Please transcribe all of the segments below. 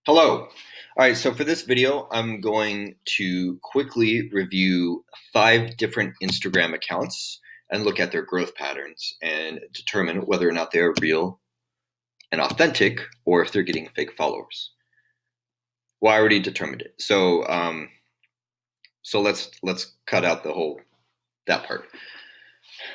Hello. All right, so for this video, I'm going to quickly review 5 different Instagram accounts and look at their growth patterns and determine whether or not they're real and authentic or if they're getting fake followers. Well, I already determined it. So let's cut out that part.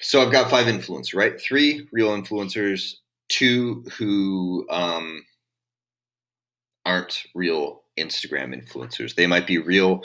So I've got 5 influencers, right? 3 real influencers, 2 who aren't real Instagram influencers. They might be real,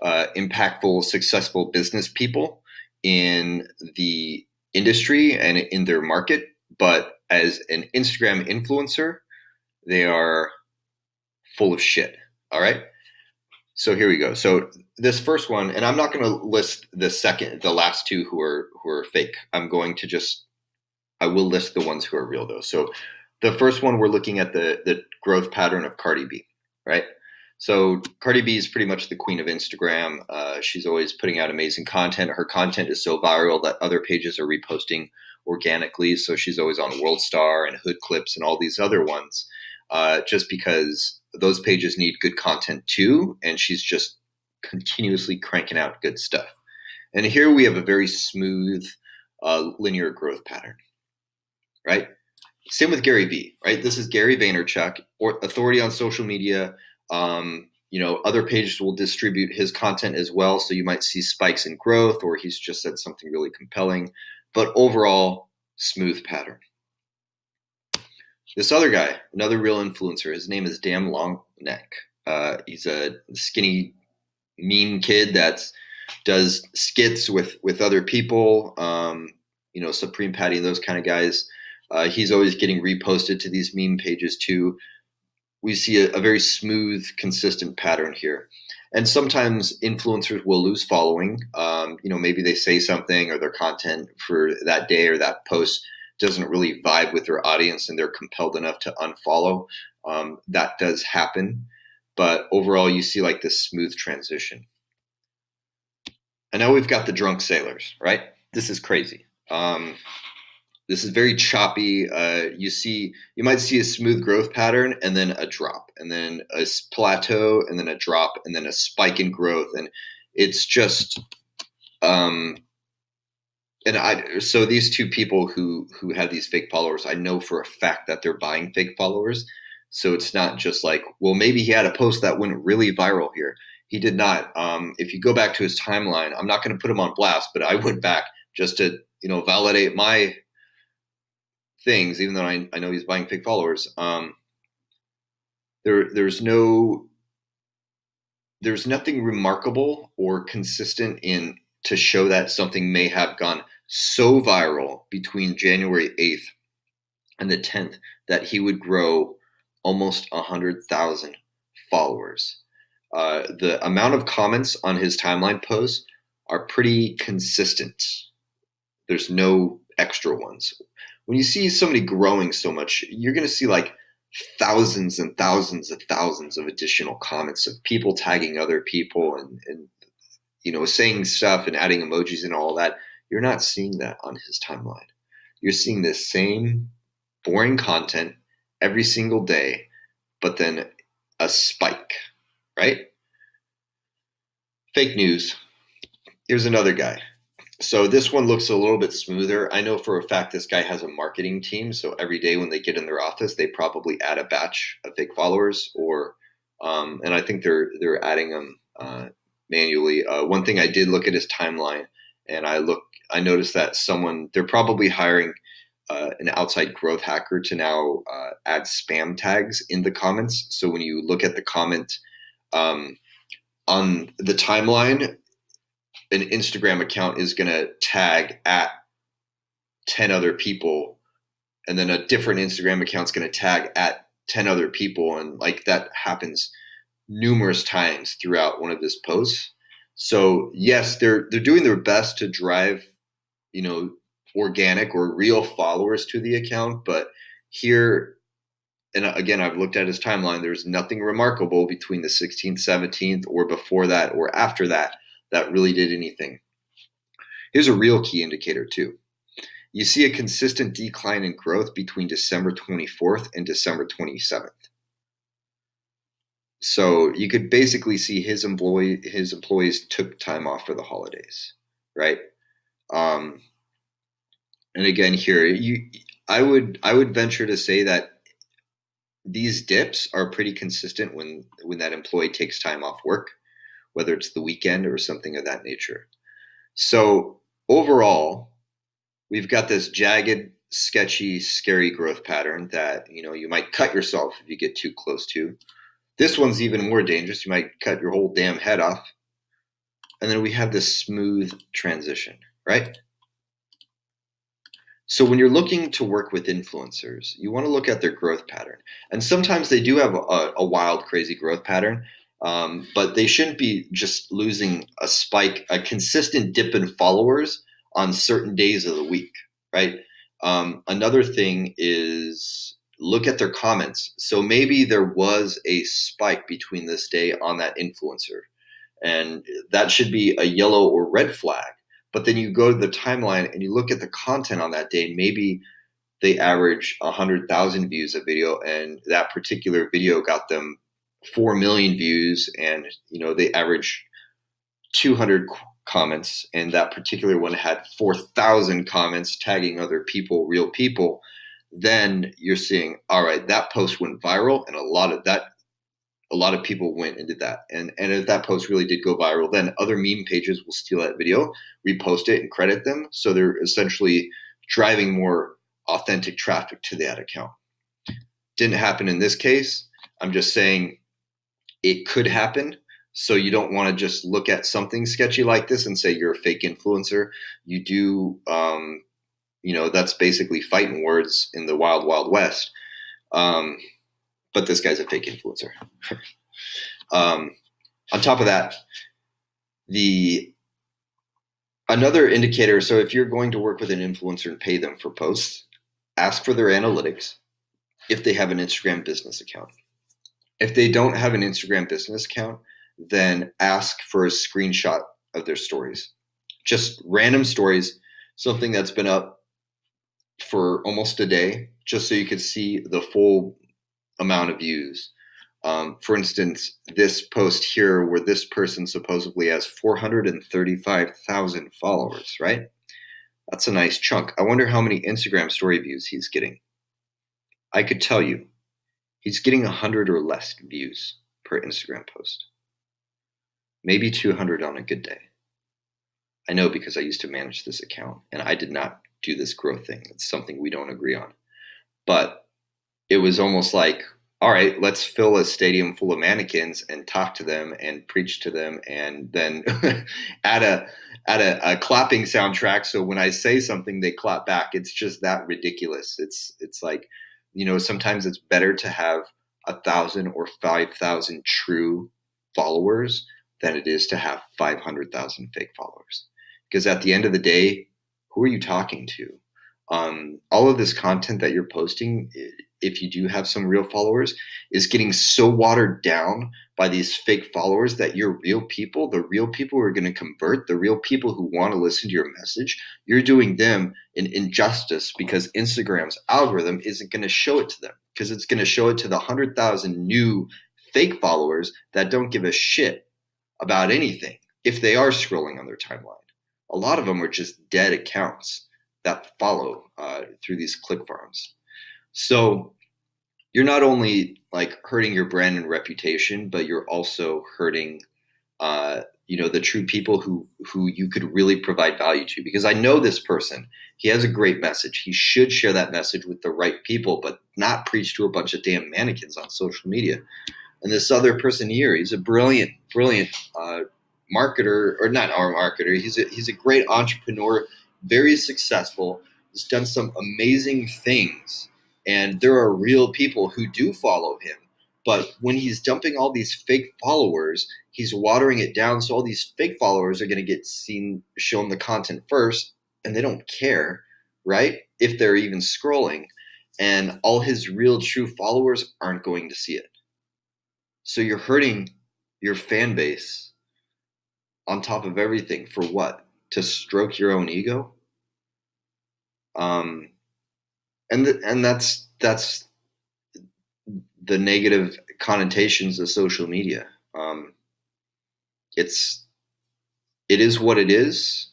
impactful, successful business people in the industry and in their market, but as an Instagram influencer, they are full of shit. All right. So here we go. So this first one, and I'm not going to list the last 2 who are fake. I will list the ones who are real though. So the first one, we're looking at the growth pattern of Cardi B, right? So Cardi B is pretty much the queen of Instagram. She's always putting out amazing content. Her content is so viral that other pages are reposting organically. So she's always on World Star and Hood Clips and all these other ones, just because those pages need good content too. And she's just continuously cranking out good stuff. And here we have a very smooth, linear growth pattern, right? Same with Gary Vee, right? This is Gary Vaynerchuk, or authority on social media. Other pages will distribute his content as well. So you might see spikes in growth, or he's just said something really compelling, but overall smooth pattern. This other guy, another real influencer, his name is Dan Longneck. He's a skinny meme kid that does skits with other people, Supreme Patty and those kind of guys. He's always getting reposted to these meme pages too. We see a very smooth, consistent pattern here. And sometimes influencers will lose following. Maybe they say something or their content for that day or that post doesn't really vibe with their audience and they're compelled enough to unfollow. That does happen. But overall, you see like this smooth transition. And now we've got the drunk sailors, right? This is crazy. This is very choppy. You might see a smooth growth pattern and then a drop and then a plateau and then a drop and then a spike in growth. And it's just, so these 2 people who have these fake followers, I know for a fact that they're buying fake followers. So it's not just like, well, maybe he had a post that went really viral here. He did not. If you go back to his timeline, I'm not going to put him on blast, but I went back just to, validate my things, even though I know he's buying fake followers. There's nothing remarkable or consistent to show that something may have gone so viral between January 8th and the 10th that he would grow almost 100,000 followers. The amount of comments on his timeline posts are pretty consistent. There's no extra ones. When you see somebody growing so much, you're going to see like thousands and thousands and thousands of additional comments of people tagging other people and saying stuff and adding emojis and all that. You're not seeing that on his timeline. You're seeing this same boring content every single day, but then a spike, right? Fake news. Here's another guy. So this one looks a little bit smoother. I know for a fact this guy has a marketing team. So every day when they get in their office, they probably add a batch of fake followers, and I think they're adding them manually. One thing I did look at his timeline, and I noticed that they're probably hiring an outside growth hacker to now add spam tags in the comments. So when you look at the comment on the timeline, an Instagram account is going to tag at 10 other people, and then a different Instagram account is going to tag at 10 other people. And like that happens numerous times throughout one of his posts. So yes, they're doing their best to drive, organic or real followers to the account. But here, and again, I've looked at his timeline, there's nothing remarkable between the 16th, 17th, or before that, or after that really did anything. Here's a real key indicator too. You see a consistent decline in growth between December 24th and December 27th. So you could basically see his employees took time off for the holidays, right? Um, and again, here I would venture to say that these dips are pretty consistent when that employee takes time off work, whether it's the weekend or something of that nature. So overall, we've got this jagged, sketchy, scary growth pattern that you might cut yourself if you get too close to. This one's even more dangerous. You might cut your whole damn head off. And then we have this smooth transition, right? So when you're looking to work with influencers, you want to look at their growth pattern. And sometimes they do have a wild, crazy growth pattern, but they shouldn't be just losing a spike, a consistent dip in followers on certain days of the week, right? Another thing is look at their comments. So maybe there was a spike between this day on that influencer, and that should be a yellow or red flag. But then you go to the timeline and you look at the content on that day. Maybe they average 100,000 views a video, and that particular video got them 4 million views, and they average 200 comments, and that particular one had 4,000 comments tagging other people, real people. Then you're seeing, all right, that post went viral, and a lot of people went and did that. And if that post really did go viral, then other meme pages will steal that video, repost it, and credit them. So they're essentially driving more authentic traffic to that account. Didn't happen in this case. I'm just saying it could happen. So you don't want to just look at something sketchy like this and say you're a fake influencer. You do, that's basically fighting words in the wild, wild west. But this guy's a fake influencer. On top of that, another indicator. So if you're going to work with an influencer and pay them for posts, ask for their analytics if they have an Instagram business account. If they don't have an Instagram business account, then ask for a screenshot of their stories. Just random stories, something that's been up for almost a day, just so you could see the full amount of views. For instance, this post here where this person supposedly has 435,000 followers, right? That's a nice chunk. I wonder how many Instagram story views he's getting. I could tell you, he's getting 100 or less views per Instagram post. Maybe 200 on a good day. I know because I used to manage this account and I did not do this growth thing. It's something we don't agree on. But it was almost like, all right, let's fill a stadium full of mannequins and talk to them and preach to them, and then add a clapping soundtrack. So when I say something, they clap back. It's just that ridiculous. It's like, sometimes it's better to have 1,000 or 5,000 true followers than it is to have 500,000 fake followers. Because at the end of the day, who are you talking to? All of this content that you're posting, if you do have some real followers, is getting so watered down by these fake followers that your real people, the real people who are going to convert, the real people who want to listen to your message, you're doing them an injustice because Instagram's algorithm isn't going to show it to them, because it's going to show it to the 100,000 new fake followers that don't give a shit about anything if they are scrolling on their timeline. A lot of them are just dead accounts that follow through these click farms. So you're not only like hurting your brand and reputation, but you're also hurting, the true people who you could really provide value to. Because I know this person, he has a great message. He should share that message with the right people, but not preach to a bunch of damn mannequins on social media. And this other person here, he's a brilliant marketer, or not our marketer. He's a great entrepreneur, very successful. He's done some amazing things. And there are real people who do follow him. But when he's dumping all these fake followers, he's watering it down. So all these fake followers are going to get shown the content first, and they don't care, right? If they're even scrolling. And all his real true followers aren't going to see it. So you're hurting your fan base on top of everything for what? To stroke your own ego? And that's the negative connotations of social media. It's it is what it is,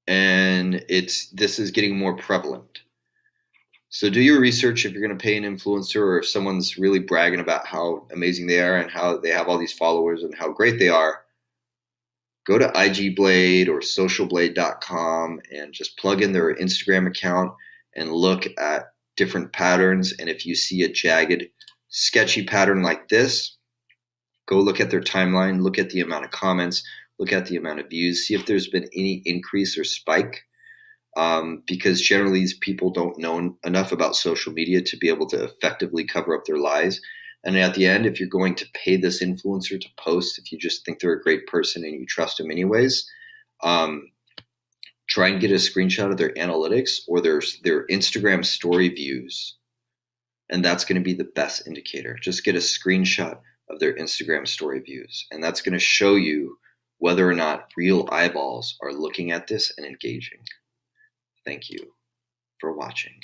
and this is getting more prevalent. So do your research if you're going to pay an influencer, or if someone's really bragging about how amazing they are and how they have all these followers and how great they are. Go to IGBlade or socialblade.com and just plug in their Instagram account and look at different patterns. And if you see a jagged, sketchy pattern like this, go look at their timeline, look at the amount of comments, look at the amount of views, see if there's been any increase or spike. Because generally these people don't know enough about social media to be able to effectively cover up their lies. And at the end, if you're going to pay this influencer to post, if you just think they're a great person and you trust them anyways, try and get a screenshot of their analytics or their Instagram story views. And that's going to be the best indicator. Just get a screenshot of their Instagram story views. And that's going to show you whether or not real eyeballs are looking at this and engaging. Thank you for watching.